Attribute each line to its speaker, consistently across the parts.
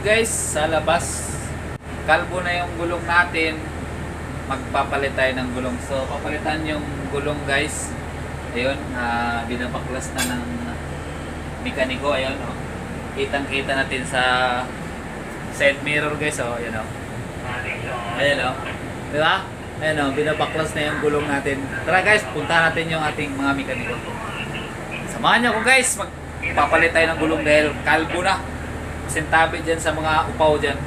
Speaker 1: guys, sa labas. Kalbo na yung gulong natin. Magpapalit tayo ng gulong. So papalitan yung gulong guys. Ayun, binabaklas na ng mekaniko. Ayun, oh. Kitang kita natin sa side mirror guys. Oh, ayun, oh. Ayun, oh. Diba? Ayun, oh, binabaklas na yung gulong natin. Tara guys, punta natin yung ating mga mekaniko. Samahan nyo ko guys. Magpapalit tayo ng gulong dahil kalbo na. Sintabi dyan sa mga upaw dyan.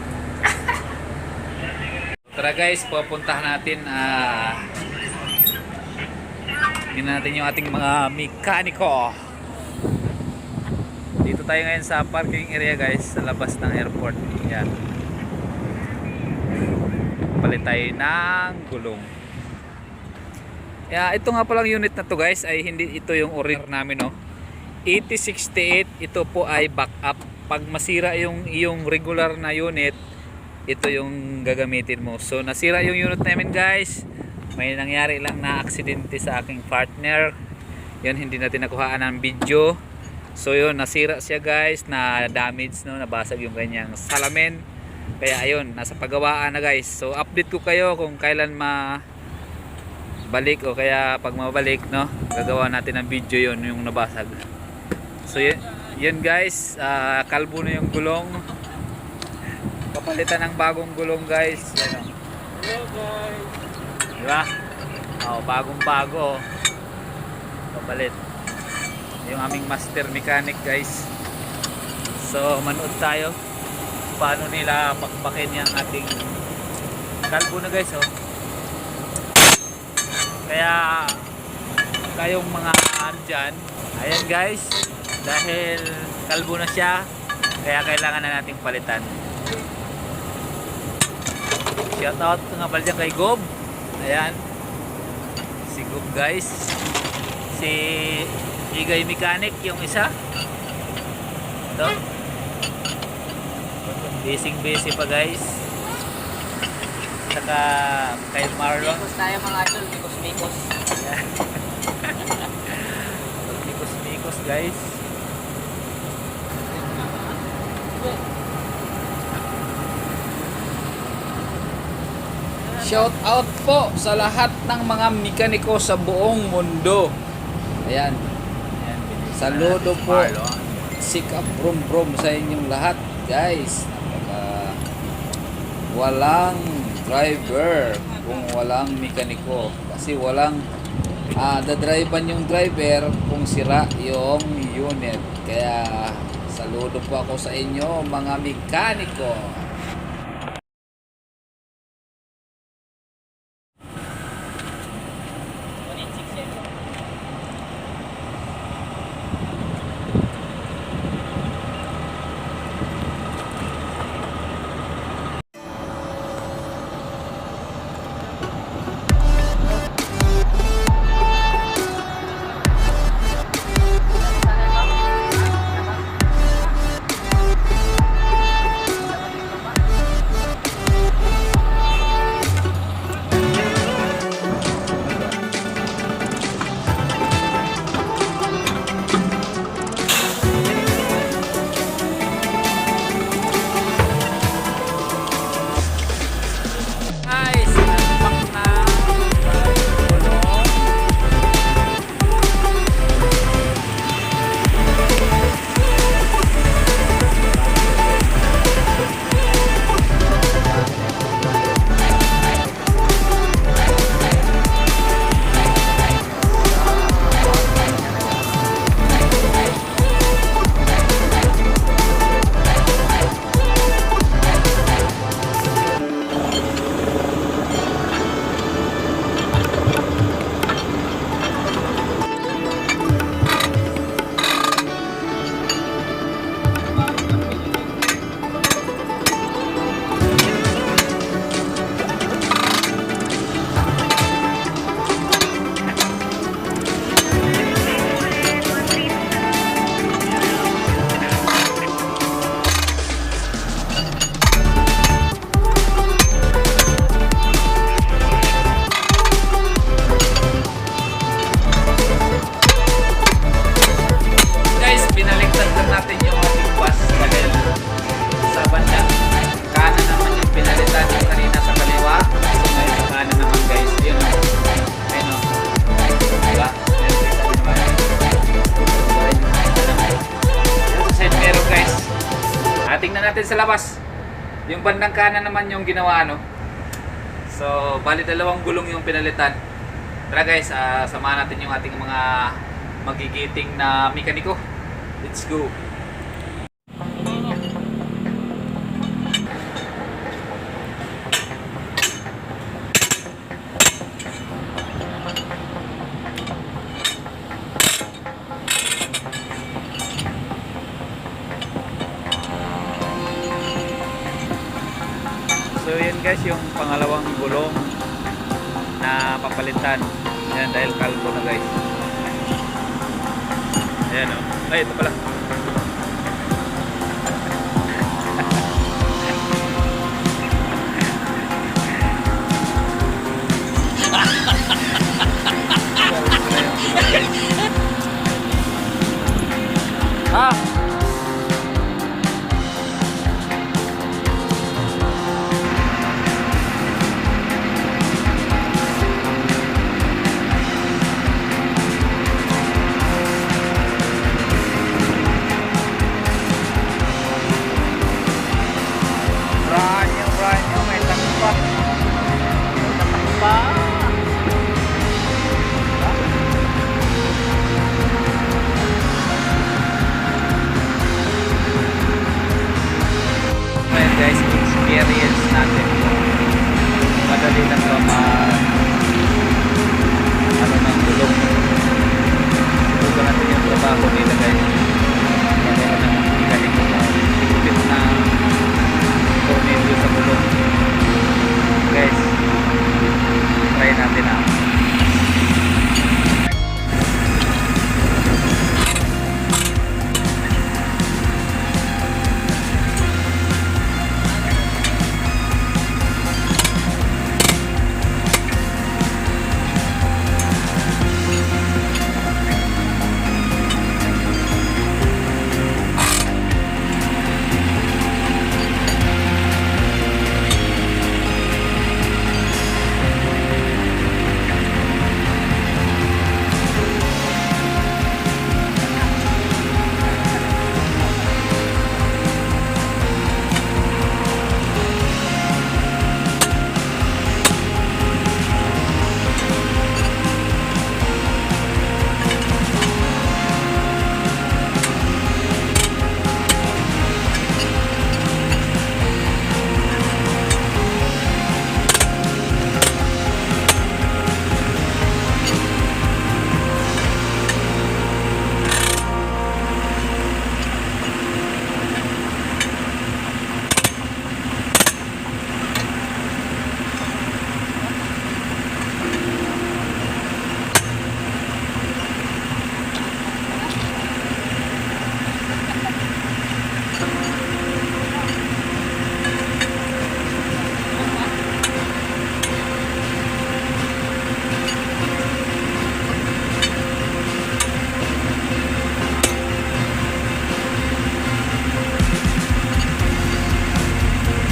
Speaker 1: Tara guys, pupuntahan natin tingnan natin yung ating mga mekaniko. Dito tayo ngayon sa parking area guys, sa labas ng airport. Yan. Palit tayo ng gulong. Ito nga palang unit na to guys, ay hindi ito yung original namin, no. 8068, ito po ay backup. Pag masira yung iyong regular na unit, ito yung gagamitin mo. So nasira yung unit namin guys. May nangyari lang na aksidente sa aking partner. Yan, hindi natin nakuhaan ng video. So yun, nasira siya guys, na damage, no, nabasag yung kanyang salamin. Kaya ayun, nasa paggawaan na guys. So update ko kayo kung kailan balik o kaya pag mabalik, no, gagawa natin ng video yon yung nabasag. So yun guys, kalbo na yung gulong. Papalitan ng bagong gulong guys. Yan, oh. Hello guys. Diba? Bagong bago. Papalit. Yung aming master mechanic guys. So manood tayo paano nila pakpakin yung ating kalbo na guys, oh. Kaya kayong mga dyan, ayan guys, dahil kalbo na siya, kaya kailangan na nating palitan. Shout out nga pala dyan kay Gob. Ayan, si Gob guys, si Igay Mechanic yung isa. Ito, busy pa guys. Saka kay Marlon.
Speaker 2: Mikos tayo mga idol, mikos.
Speaker 1: Mikos guys. Shout out po sa lahat ng mga mekaniko sa buong mundo. Ayan. Saludo po. Sikap brum sa inyong lahat guys. Walang driver kung walang mekaniko. Kasi walang dadrivean yung driver kung sira yung unit. Kaya saludo po ako sa inyo mga mekaniko. natin sa labas. Yung bandang kanan naman yung ginawa ano. So, bali dalawang gulong yung pinalitan. Tara guys, samahan natin yung ating mga magigiting na mekaniko. Let's go. So yan guys, yung pangalawang gulong na papalitan. Yan, dahil kalbo na guys. Ayan o. Ay, ito pala. Ah! Branyo, may takpa. May takpa. Well guys, experience natin. Madali lang ito ano ng gulong. Subukan natin yung trabaho nila guys. Meron ng galing na higpit na tornilyo sa gulong. Guys, try natin ah.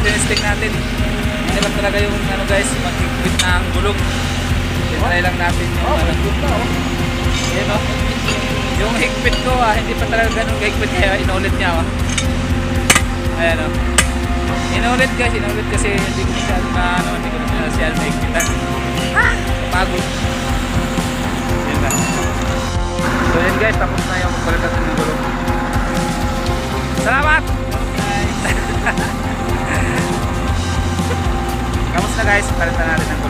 Speaker 1: Tinesting natin. Hindi lang talaga yung ano guys, mag-higpit na ang gulong. Tinry lang natin yung Yan o. Yung higpit ko hindi pa talaga ganun higpit kaya inulit niya Ayan o. Inulit kasi hindi ko masyado na hindi ko na masyado mahigpitan. Kapagod. Yan lang. So yan guys, tapos na yung palitan ng gulong. Salamat! Kamusta guys? Palitan natin ng